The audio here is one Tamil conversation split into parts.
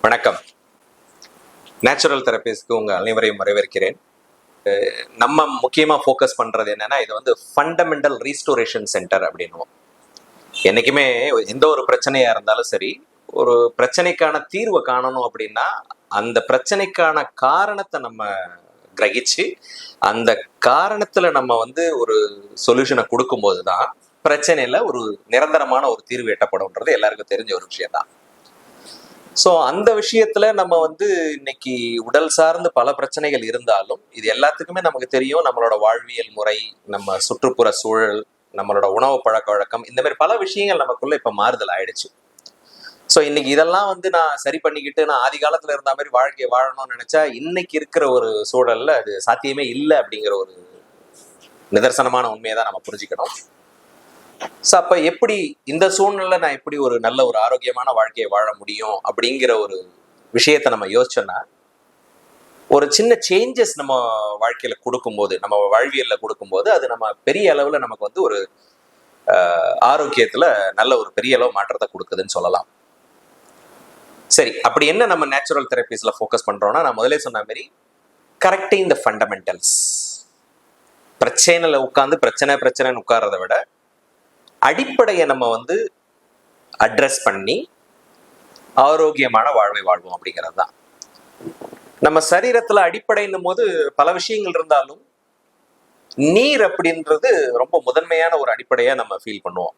வணக்கம். நேச்சுரல் தெரபிஸ்க்கு உங்கள் அனைவரையும் வரவேற்கிறேன். நம்ம முக்கியமாக ஃபோக்கஸ் பண்ணுறது என்னன்னா, இது வந்து ஃபண்டமெண்டல் ரீஸ்டோரேஷன் சென்டர் அப்படின்னுவோம். என்றைக்குமே எந்த ஒரு பிரச்சனையாக இருந்தாலும் சரி, ஒரு பிரச்சனைக்கான தீர்வை காணணும் அப்படின்னா, அந்த பிரச்சனைக்கான காரணத்தை நம்ம கிரகிச்சு, அந்த காரணத்தில் நம்ம வந்து ஒரு சொல்யூஷனை கொடுக்கும்போது தான் பிரச்சனையில் ஒரு நிரந்தரமான ஒரு தீர்வு எட்டப்படும்ன்றது எல்லாருக்கும் தெரிஞ்ச ஒரு விஷயம் தான். ஸோ அந்த விஷயத்துல நம்ம வந்து இன்னைக்கு உடல் சார்ந்து பல பிரச்சனைகள் இருந்தாலும் இது எல்லாத்துக்குமே நமக்கு தெரியும். நம்மளோட வாழ்வியல் முறை, நம்ம சுற்றுப்புற சூழல், நம்மளோட உணவு பழக்க வழக்கம், இந்த மாதிரி பல விஷயங்கள் நமக்குள்ள இப்ப மாறுதல் ஆயிடுச்சு. ஸோ இன்னைக்கு இதெல்லாம் வந்து நான் சரி பண்ணிக்கிட்டு நான் ஆதி காலத்துல இருந்த மாதிரி வாழ்க்கையை வாழணும்னு நினைச்சா இன்னைக்கு இருக்கிற ஒரு சூழல்ல அது சாத்தியமே இல்லை அப்படிங்கிற ஒரு நிதர்சனமான உண்மையை தான் நம்ம புரிஞ்சுக்கணும். ஸோ அப்போ எப்படி இந்த சூழ்நிலை நான் எப்படி ஒரு நல்ல ஒரு ஆரோக்கியமான வாழ்க்கையை வாழ முடியும் அப்படிங்கிற ஒரு விஷயத்தை நம்ம யோசிச்சோன்னா, ஒரு சின்ன சேஞ்சஸ் நம்ம வாழ்க்கையில கொடுக்கும்போது, நம்ம வாழ்வியல்ல கொடுக்கும்போது அது நம்ம பெரிய அளவில் நமக்கு வந்து ஒரு ஆரோக்கியத்துல நல்ல ஒரு பெரிய அளவு மாற்றத்தை கொடுக்குதுன்னு சொல்லலாம். சரி, அப்படி என்ன நம்ம நேச்சுரல் தெரபிஸ்ல ஃபோக்கஸ் பண்றோம்னா, நான் முதலே சொன்ன மாதிரி கரெக்டிங் த ஃபண்டமெண்டல்ஸ். பிரச்சனையில உட்காந்து பிரச்சனைன்னு உட்கார்றதை விட அடிப்படையை நம்ம வந்து அட்ரஸ் பண்ணி ஆரோக்கியமான வாழ்வை வாழ்வோம் அப்படிங்கிறது தான். நம்ம சரீரத்துல அடிப்படைன்னும் போது பல விஷயங்கள் இருந்தாலும் நீர் அப்படின்றது ரொம்ப முதன்மையான ஒரு அடிப்படையா நம்ம ஃபீல் பண்ணுவோம்.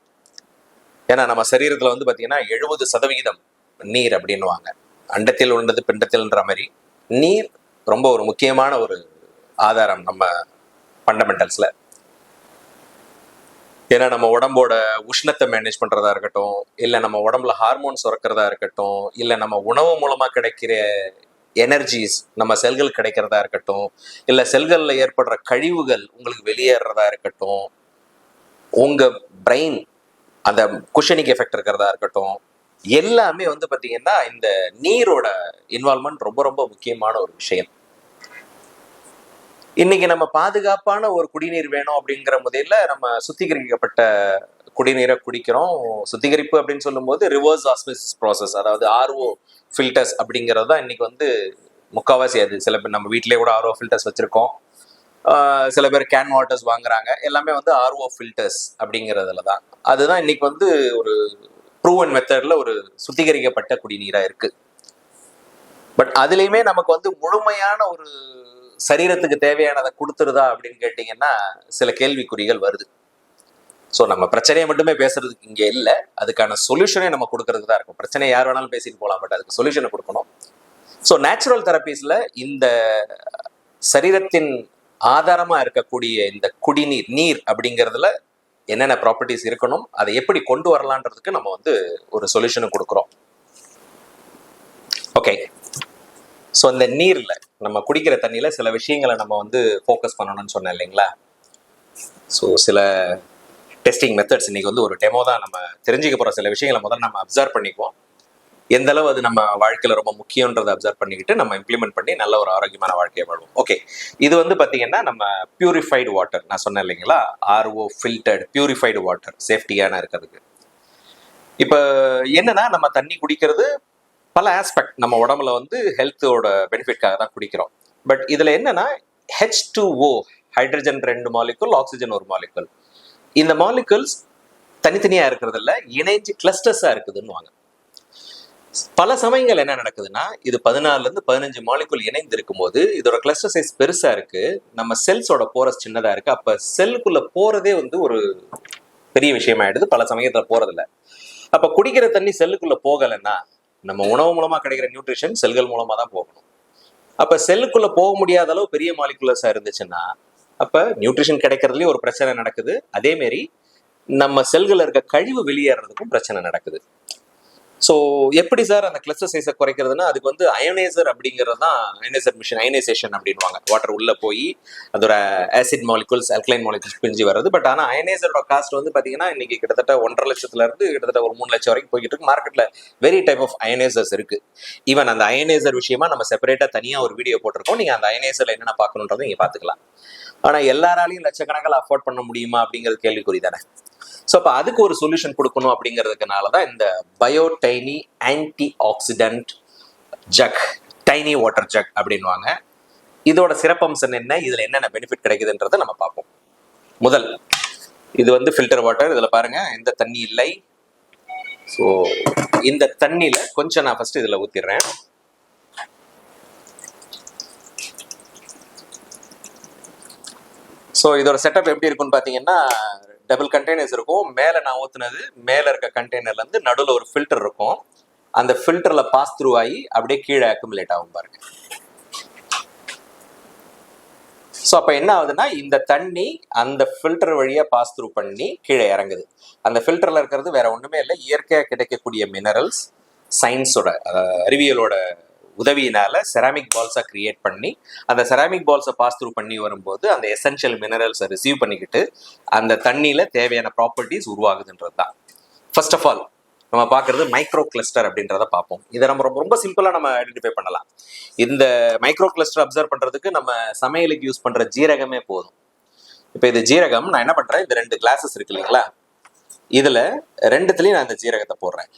ஏன்னா நம்ம சரீரத்துல வந்து பாத்தீங்கன்னா 70% நீர் அப்படின்னுவாங்க. அண்டத்தில் உள்ளது பிண்டத்தில்ன்ற மாதிரி நீர் ரொம்ப ஒரு முக்கியமான ஒரு ஆதாரம் நம்ம ஃபண்டமெண்டல்ஸ்ல. ஏன்னா நம்ம உடம்போட உஷ்ணத்தை மேனேஜ் பண்றதா இருக்கட்டும், இல்லை நம்ம உடம்புல ஹார்மோன்ஸ் சுரக்கிறதா இருக்கட்டும், இல்லை நம்ம உணவு மூலமா கிடைக்கிற எனர்ஜிஸ் நம்ம செல்கள் கிடைக்கிறதா இருக்கட்டும், இல்லை செல்கள்ல ஏற்படுற கழிவுகள் உங்களுக்கு வெளியேறதா இருக்கட்டும், உங்க பிரெயின் அந்த குஷனிக் எஃபெக்ட் இருக்கிறதா இருக்கட்டும், எல்லாமே வந்து பாத்தீங்கன்னா இந்த நீரோட இன்வால்மெண்ட் ரொம்ப ரொம்ப முக்கியமான ஒரு விஷயம். இன்னைக்கு நம்ம பாதுகாப்பான ஒரு குடிநீர் வேணும் அப்படிங்கிற முதல்ல நம்ம சுத்திகரிக்கப்பட்ட குடிநீரை குடிக்கிறோம். சுத்திகரிப்பு அப்படின்னு சொல்லும்போது ரிவர்ஸ் ஆஸ்மோசிஸ் ப்ராசஸ், அதாவது ஆர்ஓ ஃபில்டர்ஸ் அப்படிங்கிறது தான் இன்னைக்கு வந்து முக்கால்வாசி. அது சில பேர் நம்ம வீட்டிலேயே கூட ஆர்ஓ ஃபில்டர்ஸ் வச்சிருக்கோம். சில பேர் கேன் வாட்டர்ஸ் வாங்குறாங்க. எல்லாமே வந்து ஆர்ஓ ஃபில்டர்ஸ் அப்படிங்கிறதுல தான். அதுதான் இன்னைக்கு வந்து ஒரு ப்ரூவன் மெத்தட்ல ஒரு சுத்திகரிக்கப்பட்ட குடிநீரா இருக்கு. பட் அதுலயுமே நமக்கு வந்து முழுமையான ஒரு சரீரத்துக்கு தேவையானதை கொடுத்துருதா அப்படின்னு கேட்டீங்கன்னா சில கேள்விக்குறிகள் வருது. ஸோ நம்ம பிரச்சனையை மட்டுமே பேசுறதுக்கு இங்கே இல்லை, அதுக்கான சொல்யூஷனே நம்ம கொடுக்கறதுக்கு தான் இருக்கும். பிரச்சனையை யார் வேணாலும் பேசிட்டு போகலாம், பட் அதுக்கு சொல்யூஷனை கொடுக்கணும். ஸோ நேச்சுரல் தெரபிஸ்ல இந்த சரீரத்தின் ஆதாரமா இருக்கக்கூடிய இந்த குடிநீர், நீர் அப்படிங்கிறதுல என்னென்ன ப்ராப்பர்ட்டிஸ் இருக்கணும், அதை எப்படி கொண்டு வரலான்றதுக்கு நம்ம வந்து ஒரு சொல்யூஷனை கொடுக்குறோம். ஓகே, ஸோ இந்த நீர்ல நம்ம குடிக்கிற தண்ணியில சில விஷயங்களை நம்ம வந்து ஃபோக்கஸ் பண்ணணும்னு சொன்னேன் இல்லைங்களா? ஸோ சில டெஸ்டிங் மெத்தட்ஸ் இன்னைக்கு வந்து ஒரு டெமோ தான். நம்ம தெரிஞ்சுக்க போகிற சில விஷயங்களை முதல்ல நம்ம அப்சர்வ் பண்ணிக்குவோம். எந்த அளவு அது நம்ம வாழ்க்கையில ரொம்ப முக்கியன்றதை அப்சர்வ் பண்ணிக்கிட்டு நம்ம இம்ப்ளிமெண்ட் பண்ணி நல்ல ஒரு ஆரோக்கியமான வாழ்க்கையை வாழ்வோம். ஓகே, இது வந்து பார்த்தீங்கன்னா நம்ம பியூரிஃபைடு வாட்டர், நான் சொன்னேன் இல்லைங்களா, ஆர்ஓ ஃபில்டர்டு பியூரிஃபைடு வாட்டர் சேஃப்டியான இருக்கிறதுக்கு. இப்போ என்னன்னா நம்ம தண்ணி குடிக்கிறது பல ஆஸ்பெக்ட் நம்ம உடம்புல வந்து ஹெல்த்தோட பெனிஃபிட்காக தான் குடிக்கிறோம். பட் இதுல என்னன்னா H2O, hydrogen 2 molecule, oxygen 1 molecule. இந்த மாலிகுல்ஸ் தனித்தனியா இருக்கிறது இல்ல, இணைஞ்சு கிளஸ்டர்ஸா இருக்குதுன்னு வாங்க. பல சமயங்கள் என்ன நடக்குதுன்னா, இது 14 to 15 மாலிகுல் இணைந்து இருக்கும்போது இதோட கிளஸ்டர் சைஸ் பெருசா இருக்கு, நம்ம செல்ஸோட போரஸ் சின்னதா இருக்கு. அப்ப செல்லுக்குள்ள போறதே வந்து ஒரு பெரிய விஷயமாயிடுது, பல சமயத்துல போறதில்ல. அப்ப குடிக்கிற தண்ணி செல்லுக்குள்ள போகலைன்னா நம்ம உணவு மூலமா கிடைக்கிற நியூட்ரிஷன் செல்கள் மூலமா தான் போகணும். அப்ப செல்லுக்குள்ள போக முடியாத அளவு பெரிய மாலிகுலர்ஸா இருந்துச்சுன்னா அப்ப நியூட்ரிஷன் கிடைக்கிறதுலயும் ஒரு பிரச்சனை நடக்குது. அதே மாதிரி நம்ம செல்கள் இருக்க கழிவு வெளியேறதுக்கும் பிரச்சனை நடக்குது. ஸோ எப்படி சார் அந்த கிளஸ்டர் சைஸை குறைக்கிறதுனா, அதுக்கு வந்து அயனைசர் அப்படிங்கிறது தான், அயனைசர் மிஷின், அயனைசேஷன் அப்படின்வாங்க. வாட்டர் உள்ள போய் அதோட ஆசிட் மாலிகுல்ஸ், அல்கலைன் மாலிகுல்ஸ் பிரிஞ்சு வருது. பட் ஆனால் அயனைசரோட காஸ்ட் வந்து பார்த்தீங்கன்னா இன்னைக்கு கிட்டத்தட்ட 1.5 லட்சத்துல இருந்து கிட்டத்தட்ட ஒரு 3 லட்சம் வரைக்கும் போய்கிட்டு இருக்கு. மார்க்கெட்ல வெரி டைப் ஆஃப் அயனைசர்ஸ் இருக்கு. ஈவன் அந்த அயனைசர் விஷயமா நம்ம செப்பரேட்டா தனியாக ஒரு வீடியோ போட்டிருக்கோம். நீங்க அந்த அயனைசர்ல என்னென்ன பார்க்கணுன்றதை நீங்க பார்த்துக்கலாம். ஆனால் எல்லாராலையும் லட்சக்கணக்கில் அஃபோர்ட் பண்ண முடியுமா அப்படிங்கிறது கேள்விக்குறி தானே. ஸோ அப்போ அதுக்கு ஒரு சொல்யூஷன் கொடுக்கணும் அப்படிங்கிறதுக்குனால தான் இந்த bio tiny anti oxidant jug, tiny water jug அப்படின்வாங்க. இதோட சிறப்பம்சம் என்ன, இதுல என்னென்ன பெனிஃபிட் கிடைக்குதுன்றதை நம்ம பார்ப்போம். முதல், இது வந்து ஃபில்டர் வாட்டர். இதுல பாருங்க எந்த தண்ணி இல்லை. ஸோ இந்த தண்ணியில கொஞ்சம் நான் ஃபர்ஸ்ட் இதுல ஊத்திடுறேன். ஸோ இதோட செட்டப் எப்படி இருக்குன்னு பார்த்தீங்கன்னா, டபுள் கண்டெய்னர்ஸ் இருக்கும். மேலே நான் ஊற்றுனது மேலே இருக்க கண்டெய்னர்ல இருந்து நடுவில் ஒரு ஃபில்டர் இருக்கும். அந்த ஃபில்டர்ல பாஸ் த்ரூ ஆகி அப்படியே கீழே அக்குமுலேட் ஆகும் பாருங்க. ஸோ அப்போ என்ன ஆகுதுன்னா, இந்த தண்ணி அந்த ஃபில்டர் வழியா பாஸ் த்ரூ பண்ணி கீழே இறங்குது. அந்த ஃபில்டர்ல இருக்கிறது வேற ஒண்ணுமே இல்லை, இயற்கையாக கிடைக்கக்கூடிய மினரல்ஸ், சயின்ஸோட அறிவியலோட உதவியினால செராமிக் பால்ஸை கிரியேட் பண்ணி அந்த செராமிக் பால்ஸை பாஸ் த்ரூ பண்ணி வரும்போது அந்த எசென்ஷியல் மினரல்ஸை ரிசீவ் பண்ணிக்கிட்டு அந்த தண்ணியில தேவையான ப்ராப்பர்ட்டிஸ் உருவாகுதுன்றது தான். ஃபர்ஸ்ட் ஆஃப் ஆல் நம்ம பார்க்கறது மைக்ரோ கிளஸ்டர் அப்படின்றத பார்ப்போம். இதை நம்ம ரொம்ப ரொம்ப சிம்பிளா நம்ம ஐடென்டிஃபை பண்ணலாம். இந்த மைக்ரோ கிளஸ்டர் அப்சர்வ் பண்றதுக்கு நம்ம சமையலுக்கு யூஸ் பண்ற ஜீரகமே போதும். இப்போ இது ஜீரகம். நான் என்ன பண்றேன், இந்த 2 கிளாஸஸ் இருக்கு இல்லைங்களா, இதுல 2த்துலயும் நான் இந்த ஜீரகத்தை போடுறேன்.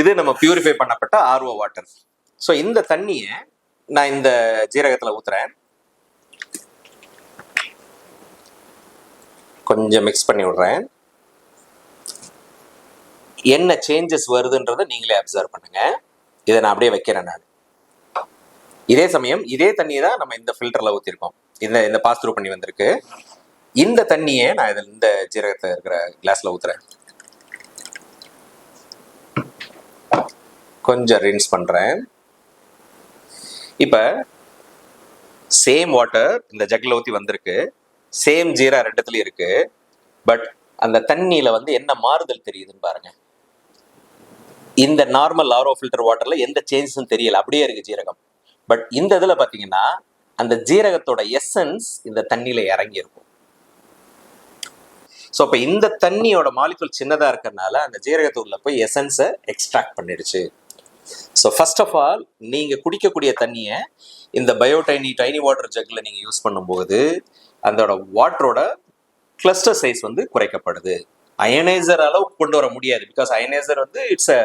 இது நம்ம பியூரிஃபை பண்ணப்பட்ட ஆர்ஓ வாட்டர். ஸோ இந்த தண்ணியை நான் இந்த ஜீரகத்துல ஊத்துறேன். கொஞ்சம் மிக்ஸ் பண்ணி விடுறேன். என்ன சேஞ்சஸ் வருதுன்றதை நீங்களே அப்சர்வ் பண்ணுங்க. இதை நான் அப்படியே வைக்கிறேன். நான் இதே சமயம் இதே தண்ணியை தான் நம்ம இந்த ஃபில்டர்ல ஊத்திருக்கோம். இந்த பாஸ் த்ரூ பண்ணி வந்திருக்கு. இந்த தண்ணியை நான் இதில் இந்த ஜீரகத்தை இருக்கிற கிளாஸ்ல ஊத்துறேன். கொஞ்சம் ரின்ஸ் பண்றேன். இப்ப சேம் வாட்டர் இந்த ஜக்ல ஊத்தி வந்திருக்கு, சேம் ஜீரா 2த்துலயும் இருக்கு. பட் அந்த தண்ணியில வந்து என்ன மாறுதல் தெரியுதுன்னு பாருங்க. இந்த நார்மல் ஆர்ஓ ஃபில்டர் வாட்டர்ல எந்த சேஞ்சஸும் தெரியல, அப்படியே இருக்கு ஜீரகம். பட் இந்த இதுல பாத்தீங்கன்னா அந்த ஜீரகத்தோட எசன்ஸ் இந்த தண்ணியில இறங்கி இருக்கும். ஸோ இப்போ இந்த தண்ணியோட மாலிகுல் சின்னதா இருக்கிறதுனால அந்த ஜீரகத்தூர்ல போய் எசன்ஸை எக்ஸ்ட்ராக்ட் பண்ணிடுச்சு. ஸோ ஃபர்ஸ்ட் ஆஃப் ஆல் நீங்க குடிக்கக்கூடிய தண்ணியை இந்த டைனி வாட்டர் ஜக்ல நீங்க யூஸ் பண்ணும்போது அதோட வாட்டரோட கிளஸ்டர் சைஸ் வந்து குறைக்கப்படுது. அயனைசர் அளவுக்கு கொண்டு வர முடியாது, பிகாஸ் அயனைசர் வந்து it's a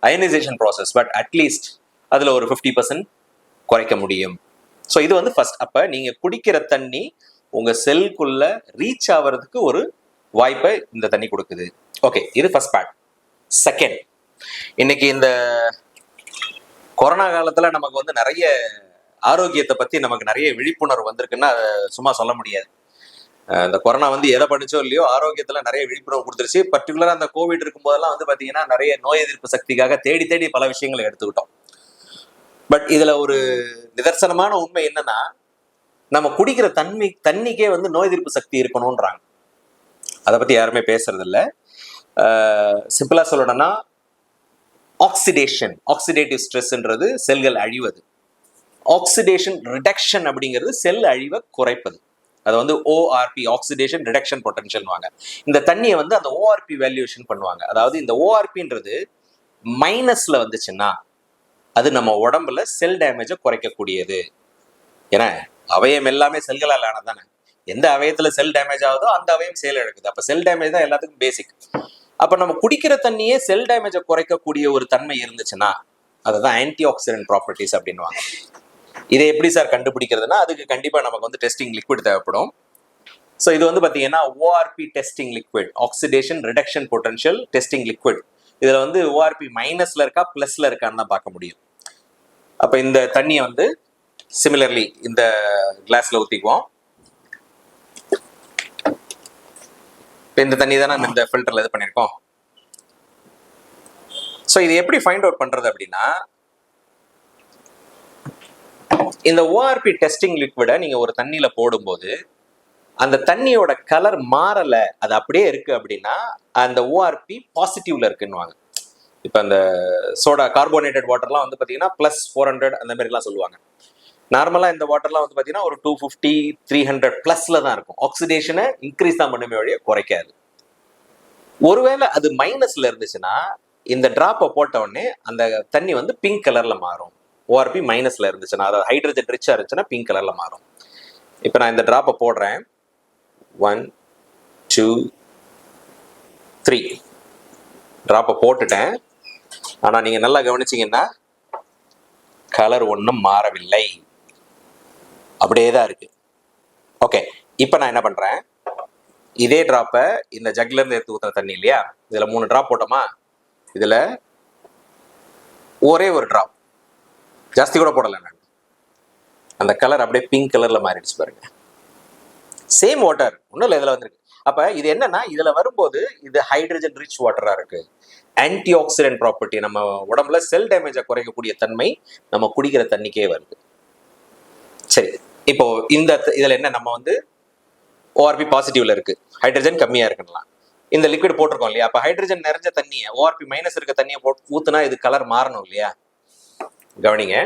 ionisation process. But at least அதுல ஒரு 50% குறைக்க முடியும். ஸோ இது வந்து ஃபர்ஸ்ட். அப்ப நீங்க குடிக்கிற தண்ணி உங்க செல்குள்ள ரீச் ஆகிறதுக்கு ஒரு வாய்ப்பை இந்த தண்ணி கொடுக்குது. ஓகே, இது ஃபர்ஸ்ட் பார்ட். செகண்ட், இன்னைக்கு இந்த கொரோனா காலத்துல நமக்கு வந்து நிறைய ஆரோக்கியத்தை பத்தி நமக்கு நிறைய விழிப்புணர்வு வந்திருக்குன்னா சும்மா சொல்ல முடியாது. இந்த கொரோனா வந்து எதை படிச்சோ இல்லையோ ஆரோக்கியத்துல நிறைய விழிப்புணர்வு கொடுத்துருச்சு. பர்டிகுலரா அந்த கோவிட் இருக்கும் போதெல்லாம் வந்து பாத்தீங்கன்னா நிறைய நோய் எதிர்ப்பு சக்திக்காக தேடி தேடி பல விஷயங்களை எடுத்துக்கிட்டோம். பட் இதுல ஒரு நிதர்சனமான உண்மை என்னன்னா, நம்ம குடிக்கிற தண்ணிக்கே வந்து நோய் எதிர்ப்பு சக்தி இருக்கணும்ன்றாங்க. அதை பத்தி யாருமே பேசுறது இல்லை. சிம்பிளா சொல்லணும்னா ஆக்சிடேட்டிவ் ஸ்ட்ரெஸ்ன்றது செல்கள் அழிவது, ஆக்சிடேஷன் ரிடக்ஷன் அப்படிங்கிறது செல் அழிவை குறைப்பது. அது வந்து ஓஆர்பி, ஆக்சிடேஷன் ரிடக்ஷன் பொட்டன்ஷியல் வாங்க. இந்த தண்ணியை வந்து அந்த ஓஆர்பி வேல்யூஷன் பண்ணுவாங்க. அதாவது இந்த ஓஆர்பின்றது மைனஸ்ல வந்துச்சுன்னா அது நம்ம உடம்புல செல் டேமேஜை குறைக்கக்கூடியது. ஏன்னா அவயம் எல்லாமே செல்களால் ஆனது தானே. எந்த அவயத்துல செல் டேமேஜ் ஆகுதோ அந்த அவயம் செயல் இழக்குது. அப்ப செல் டேமேஜ் தான் எல்லாத்துக்கும் பேசிக். அப்ப நம்ம குடிக்கிற தண்ணியே செல் டேமேஜை குறைக்கக்கூடிய ஒரு தன்மை இருந்துச்சுன்னா அதுதான் ஆன்டி ஆக்சிடென்ட் ப்ராப்பர்ட்டிஸ் அப்படின்வாங்க. இதை எப்படி சார் கண்டுபிடிக்கிறதுனா, அதுக்கு கண்டிப்பா நமக்கு வந்து டெஸ்டிங் லிக்விட் தேவைப்படும். ஸோ இது வந்து பாத்தீங்கன்னா ORP testing liquid, oxidation reduction potential testing liquid. இதுல வந்து ஓஆர்பி மைனஸ்ல இருக்கா பிளஸ்ல இருக்கான்னு தான் பார்க்க முடியும். அப்ப இந்த தண்ணியை வந்து சிமிலர்லி இந்த கிளாஸ்ல ஊத்திக்குவோம். இந்த தண்ணி தானே நம்ம இந்த ஃபில்டர்ல இது பண்ணியிருக்கோம். ஸோ இது எப்படி ஃபைண்ட் அவுட் பண்றது அப்படின்னா, இந்த ஓஆர்பி டெஸ்டிங் லிக்விடை நீங்க ஒரு தண்ணியில போடும்போது அந்த தண்ணியோட கலர் மாறல, அது அப்படியே இருக்கு அப்படின்னா அந்த ஓஆர்பி பாசிட்டிவ்ல இருக்குன்னுவாங்க. இப்போ அந்த சோடா கார்போனேட்டட் வாட்டர்லாம் வந்து பார்த்தீங்கன்னா +400 அந்த மாதிரிலாம் சொல்லுவாங்க. நார்மலாக இந்த வாட்டர்லாம் வந்து பார்த்தீங்கன்னா ஒரு 250 300 +ல தான் இருக்கும். ஆக்சிடேஷனை இன்க்ரீஸ் தான் பண்ணுமே வழியே குறைக்காது. ஒருவேளை அது மைனஸ்ல இருந்துச்சுன்னா இந்த டிராப்பை போட்ட உடனே அந்த தண்ணி வந்து பிங்க் கலர்ல மாறும். ஓஆர்பி மைனஸ்ல இருந்துச்சுன்னா, அதாவது ஹைட்ரஜன் ரிச்சா இருந்துச்சுன்னா பிங்க் கலர்ல மாறும். இப்போ நான் இந்த டிராப்பை போடுறேன். 1 2 3 ட்ராப்பை போட்டுட்டேன். ஆனால் நீங்கள் நல்லா கவனிச்சிங்கன்னா கலர் ஒன்றும் மாறவில்லை, அப்படியே தான் இருக்கு. ஓகே, இப்போ நான் என்ன பண்ணுறேன், இதே ட்ராப்பை இந்த ஜக்லேருந்து எடுத்து ஊற்றுற தண்ணி இல்லையா, இதில் 3 ட்ராப் போட்டோமா, இதில் ஒரே ஒரு ட்ராப், ஜாஸ்தி கூட போடலை நான், அந்த கலர் அப்படியே பிங்க் கலரில் மாறிடுச்சு பாருங்க. சேம் வாட்டர், ஒன்றும் இல்லை இதில் வந்துருக்கு. அப்போ இது என்னன்னா, இதில் வரும்போது இது ஹைட்ரஜன் ரிச் வாட்டராக இருக்கு. ஆன்டி ஆக்சிடென்ட் ப்ராப்பர்ட்டி, நம்ம உடம்புல செல் டேமேஜை குறைக்கக்கூடிய தன்மை நம்ம குடிக்கிற தண்ணிக்கே வருது. சரி, இப்போ இந்த இதில் என்ன, நம்ம வந்து ஓஆர்பி பாசிட்டிவ்ல இருக்கு, ஹைட்ரஜன் கம்மியாக இருக்குலாம், இந்த லிக்விட் போட்டிருக்கோம் இல்லையா, அப்போ ஹைட்ரஜன் நிறைஞ்ச தண்ணியை, ஓஆர்பி மைனஸ் இருக்க தண்ணியை போட்டு ஊத்துனா இது கலர் மாறணும் இல்லையா. கவனிங்க,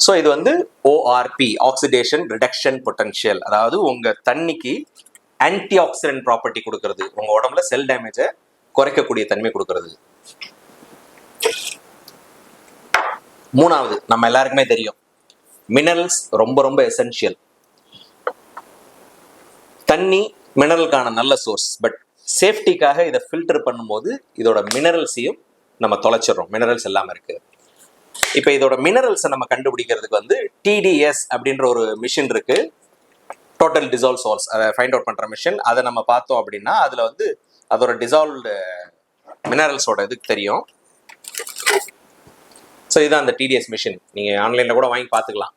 ஸோ இது வந்து ஓஆர்பி, ஆக்சிடேஷன் ரிடக்ஷன் பொட்டன்ஷியல், அதாவது உங்க தண்ணிக்கு ஆன்டி ஆக்சிடென்ட் ப்ராப்பர்ட்டி கொடுக்கறது, உங்க உடம்புல செல் டேமேஜை குறைக்கக்கூடிய தன்மை கொடுக்கறது. மூணாவது, நம்ம எல்லாருக்குமே தெரியும், மினரல்ஸ் ரொம்ப ரொம்ப எசென்ஷியல். தண்ணி மினரலுக்கான நல்ல சோர்ஸ், பட் சேஃப்டிக்காக இதை ஃபில்டர் பண்ணும்போது இதோட மினரல்ஸையும் நம்ம தொலைச்சிடறோம், மினரல்ஸ் எல்லாமே இருக்கு. இப்போ இதோட மினரல்ஸை நம்ம கண்டுபிடிக்கிறதுக்கு வந்து டிடிஎஸ் அப்படின்ற ஒரு மிஷின் இருக்கு, டோட்டல் டிசால்வ் சால்ட்ஸ், அதை ஃபைண்ட் அவுட் பண்ற மிஷின். அதை நம்ம பார்த்தோம் அப்படின்னா அதுல வந்து அதோட டிசால்வ்டு மினரல்ஸோட இதுக்கு தெரியும். ஸோ இதுதான் அந்த டிடிஎஸ் மிஷின், நீங்க ஆன்லைன்ல கூட வாங்கி பார்த்துக்கலாம்.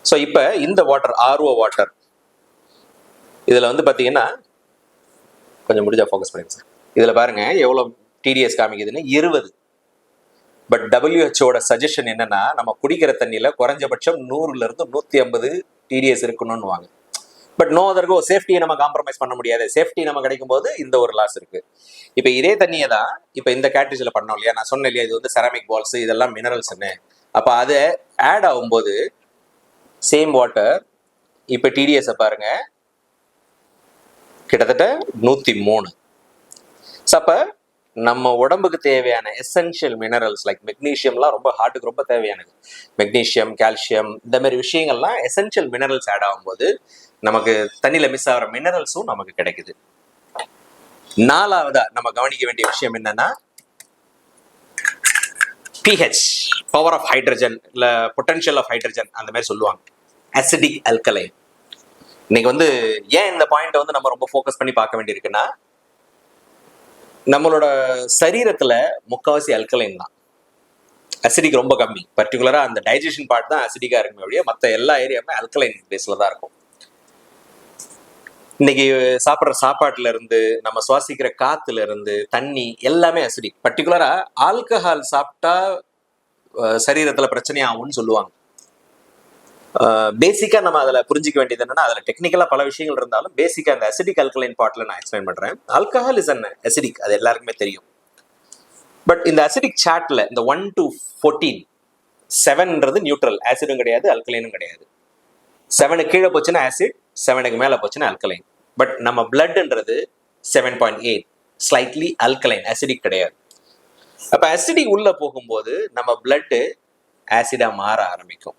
ஸோ இப்போ இந்த வாட்டர், ஆர்ஓ வாட்டர், இதுல வந்து பாத்தீங்கன்னா கொஞ்சம் முடிஞ்சா ஃபோக்கஸ் பண்ணுங்க சார். இதுல பாருங்க எவ்வளவு டிடிஎஸ் காமிக்குதுன்னு, 20. பட் WHO சஜஷன் என்னன்னா, நம்ம குடிக்கிற தண்ணியில குறைஞ்சபட்சம் 100ல இருந்து 150 டிடிஎஸ் இருக்கணும்னு வாங்க. பட் நோ அதர் கோ, சேஃப்டியை நம்ம காம்ப்ரமைஸ் பண்ண முடியாது. சேஃப்டி நம்ம கிடைக்கும் போது இந்த ஒரு லாஸ் இருக்கு. இப்போ இதே தண்ணியை தான் இப்போ இந்த கேட்டரிஜில் பண்ணோம் இல்லையா, நான் சொன்னேன் இல்லையா, இது வந்து செராமிக் பால்ஸ், இதெல்லாம் மினரல்ஸ்ன்னு. அப்போ அது ஆட் ஆகும்போது சேம் வாட்டர், இப்போ டிடிஎஸ் பாருங்க கிட்டத்தட்ட 103. அப்ப நம்ம உடம்புக்கு தேவையான எசென்ஷியல் மினரல்ஸ் லைக் மெக்னீஷியம்லாம் ரொம்ப ஹார்ட்டுக்கு ரொம்ப தேவையானது. மெக்னீஷியம், கால்சியம், இந்த மாதிரி விஷயங்கள்லாம் எசென்ஷியல் மினரல்ஸ் ஆட் ஆகும்போது நமக்கு தண்ணியில மிஸ் ஆகிற மினரல்ஸும் நமக்கு கிடைக்குது. 4வதா நம்ம கவனிக்க வேண்டிய விஷயம் என்னன்னா, pH, பவர் ஆஃப் ஹைட்ரஜன் இல்ல பொட்டன்ஷியல் ஆஃப் ஹைட்ரஜன், அந்த மாதிரி சொல்லுவாங்க. Acidic alkaline. இன்னைக்கு வந்து ஏன் இந்த பாயிண்ட் வந்து நம்ம ரொம்ப ஃபோக்கஸ் பண்ணி பார்க்க வேண்டியிருக்குன்னா, நம்மளோட சரீரத்துல முக்காவாசி அல்கலைன் தான், அசிடிக் ரொம்ப கம்மி. பர்டிகுலரா அந்த டைஜஷன் பார்ட் தான் அசிடிக்கா இருக்குமே ஒழிய மற்ற எல்லா ஏரியாவுமே அல்கலைன் பேஸ்ல தான் இருக்கும். இன்னைக்கு சாப்பிட்ற சாப்பாட்டுல இருந்து, நம்ம சுவாசிக்கிற காத்துல இருந்து, தண்ணி எல்லாமே அசிடிக். பர்டிகுலரா ஆல்கஹால் சாப்பிட்டா சரீரத்துல பிரச்சனை ஆகும்னு சொல்லுவாங்க. பேசிக்கா நம்ம அதில் புரிஞ்சிக்க வேண்டியது என்னன்னா, அதில் டெக்னிக்கலா பல விஷயங்கள் இருந்தாலும் பேசிக்கா அந்த அசிடிக் அல்கலைன் பார்ட்ல நான் எக்ஸ்பிளைன் பண்றேன். ஆல்கஹால் இஸ் அன் அசிடிக், அது எல்லாருக்குமே தெரியும். பட் இந்த அசிடிக் சார்ட்ல இந்த 1 to 14, 7ன்றது நியூட்ரல், ஆசிடும் கிடையாது அல்கலைனும் கிடையாது. 7 கீழே போச்சுன்னா ஆசிட், 7க்கு மேல போச்சுன்னா அல்கலைன். பட் நம்ம பிளட்ன்றது 7.8, ஸ்லைட்லி அல்கலைன், அசிடிக் கிடையாது. அப்ப அசிடிக் உள்ள போகும்போது நம்ம பிளட் ஆசிடா மாற ஆரம்பிக்கும்.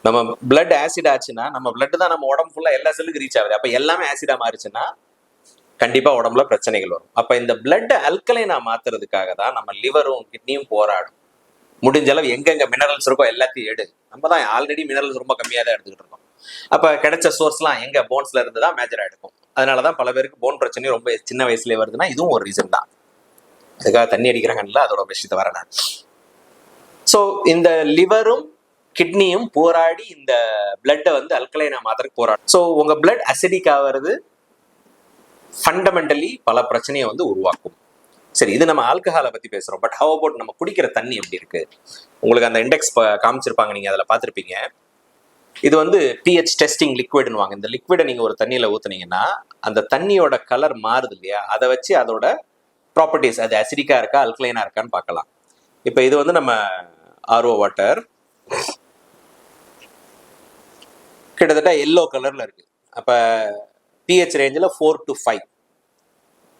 நம்ம பிளட் ஆசிட் ஆச்சுன்னா, நம்ம பிளட் தான் நம்ம உடம்பு ஃபுல்லா எல்லா செல்லுக்கு ரீச் ஆகுது. அப்ப எல்லாமே ஆசிடா மாறிச்சுன்னா கண்டிப்பா உடம்புல பிரச்சனைகள் வரும். அப்ப இந்த பிளட் அல்கலைனா மாத்துறதுக்காக தான் நம்ம லிவரும் கிட்னியும் போராடும். முடிஞ்ச அளவு எங்கெங்க மினரல்ஸ் இருக்கோ எல்லாத்தையும் எடு. நம்ம தான் ஆல்ரெடி மினரல்ஸ் ரொம்ப கம்மியா தான் எடுத்துக்கிட்டு இருக்கோம். அப்ப கிடைச்ச சோர்ஸ்லாம் எங்க போன்ஸ்ல இருந்து தான் மேஜரா எடுக்கும். அதனாலதான் பல பேருக்கு போன் பிரச்சனையும் ரொம்ப சின்ன வயசுலயே வருதுன்னா இதுவும் ஒரு ரீசன் தான். அதுக்காக தண்ணி அடிக்கிறாங்கல்ல, அதோட விஷயத்தை வரேன். ஸோ இந்த லிவரும் கிட்னியும் போராடி இந்த பிளட்டை வந்து அல்கலைனா மாத்திரக்கு போராடும். ஸோ உங்க பிளட் அசிடிக் ஆகிறது ஃபண்டமெண்டலி பல பிரச்சனையை வந்து உருவாக்கும். சரி, இது நம்ம ஆல்கஹாலை பத்தி பேசுறோம். பட் ஹவ் அபவுட் நம்ம குடிக்கிற தண்ணி எப்படி இருக்கு? உங்களுக்கு அந்த இண்டெக்ஸ் காமிச்சிருப்பாங்க, நீங்க அதில் பார்த்துருப்பீங்க. இது வந்து pH டெஸ்டிங் லிக்விட்னு வாங்க. இந்த லிக்விடை நீங்க ஒரு தண்ணியில ஊத்துனீங்கன்னா அந்த தண்ணியோட கலர் மாறுது இல்லையா, அதை வச்சு அதோட ப்ராப்பர்ட்டிஸ், அது அசிடிக்கா இருக்கா அல்கலைனா இருக்கான்னு பார்க்கலாம். இப்போ இது வந்து நம்ம ஆர்ஓ வாட்டர் கிட்டத்தட்ட எல்லோ கலர்ல இருக்கு. அப்ப pH ரேஞ்சில் 4 to 5.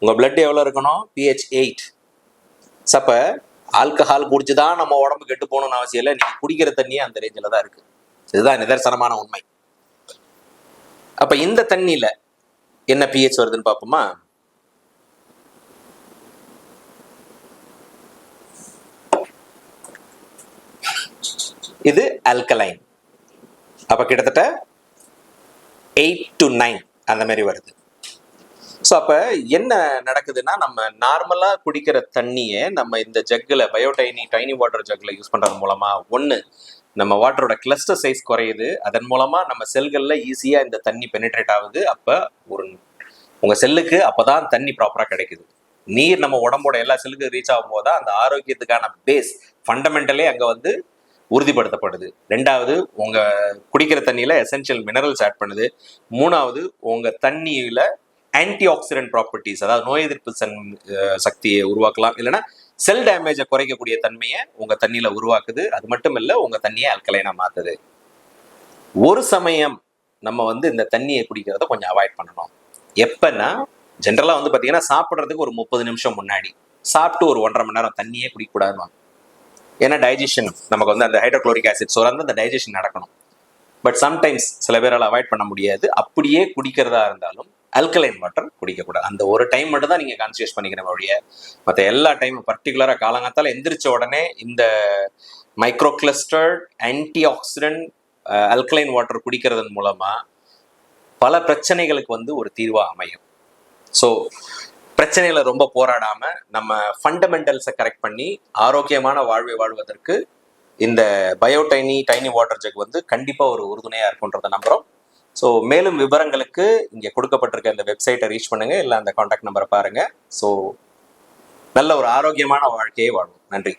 உங்க பிளட் எவ்வளவு இருக்கணும்? pH 8. அப்ப ஆல்கஹால் குடிச்சுதான் நம்ம உடம்பு கெட்டு போகணும்னு அவசியம் இல்லை. நீங்க குடிக்கிற தண்ணியே அந்த ரேஞ்சில தான் இருக்கு. இதுதான் நிதர்சனமான உண்மை. அப்ப இந்த தண்ணியில என்ன பிஹெச் வருதுன்னு பார்ப்போமா? இது ஆல்கலைன். அப்ப கிட்டத்தட்ட 8 to 9 அந்த மாதிரி வருது. ஸோ அப்போ என்ன நடக்குதுன்னா, நம்ம நார்மலாக குடிக்கிற தண்ணியை நம்ம இந்த ஜக்கில் டைனி வாட்டர் ஜக்கில் யூஸ் பண்ணுறது மூலமாக ஒன்று நம்ம வாட்டரோட கிளஸ்டர் சைஸ் குறையுது. அதன் மூலமாக நம்ம செல்களில் ஈஸியாக இந்த தண்ணி பெனிட்ரேட் ஆகுது. அப்போ உங்கள் செல்லுக்கு அப்போ தான் தண்ணி ப்ராப்பராக கிடைக்குது. நீர் நம்ம உடம்போட எல்லா செல்லுக்கும் ரீச் ஆகும் போது தான் அந்த ஆரோக்கியத்துக்கான பேஸ் ஃபண்டமெண்டலே அங்கே வந்து உறுதிப்படுத்தப்படுது. ரெண்டாவது, உங்கள் குடிக்கிற தண்ணியில் எசென்ஷியல் மினரல்ஸ் ஆட் பண்ணுது. மூணாவது, உங்கள் தண்ணியில் ஆன்டி ஆக்சிடென்ட் ப்ராப்பர்ட்டிஸ், அதாவது நோய் எதிர்ப்பு சக்தியை உருவாக்கலாம், இல்லைன்னா செல் டேமேஜை குறைக்கக்கூடிய தன்மையை உங்க தண்ணியில உருவாக்குது. அது மட்டும் இல்ல, உங்க தண்ணியை அல்கலைனா மாத்துது. ஒரு சமயம் நம்ம வந்து இந்த தண்ணியை குடிக்கிறத கொஞ்சம் அவாய்ட் பண்ணணும். எப்பன்னா, ஜென்ரலா வந்து பாத்தீங்கன்னா சாப்பிட்றதுக்கு ஒரு 30 நிமிஷம் முன்னாடி சாப்பிட்டு ஒரு 1.5 மணி நேரம் தண்ணியே குடிக்கக்கூடாதுன்னு. ஏன்னா டைஜஷன் நமக்கு வந்து அந்த ஹைட்ரோக்ளோரிக் ஆசிட் சுரந்து அந்த டைஜஷன் நடக்கணும். பட் சம்டைம்ஸ் சில பேரால் அவாய்ட் பண்ண முடியாது. அப்படியே குடிக்கிறதா இருந்தாலும் அல்கலைன் வாட்டர் குடிக்கக்கூடாது. அந்த ஒரு டைம் மட்டும் தான் நீங்கள் கான்சியஸ் பண்ணிக்கிற வழிய, மற்ற எல்லா டைமும் பர்டிகுலராக காலங்காத்தால எந்திரிச்ச உடனே இந்த micro clustered anti oxidant alkaline water குடிக்கிறதன் மூலமா பல பிரச்சனைகளுக்கு வந்து ஒரு தீர்வாக அமையும். ஸோ பிரச்சனைகளை ரொம்ப போராடாம நம்ம ஃபண்டமெண்டல்ஸை கரெக்ட் பண்ணி ஆரோக்கியமான வாழ்வை வாழ்வதற்கு இந்த டைனி வாட்டர் ஜக் வந்து கண்டிப்பாக ஒரு உறுதுணையாக இருக்குன்றதை நம்புகிறோம். ஸோ மேலும் விவரங்களுக்கு இங்கே கொடுக்கப்பட்டிருக்க இந்த வெப்சைட்டை ரீச் பண்ணுங்க, இல்லை அந்த கான்டாக்ட் நம்பரை பாருங்க. ஸோ நல்ல ஒரு ஆரோக்கியமான வாழ்க்கையை வாழ்வோம். நன்றி.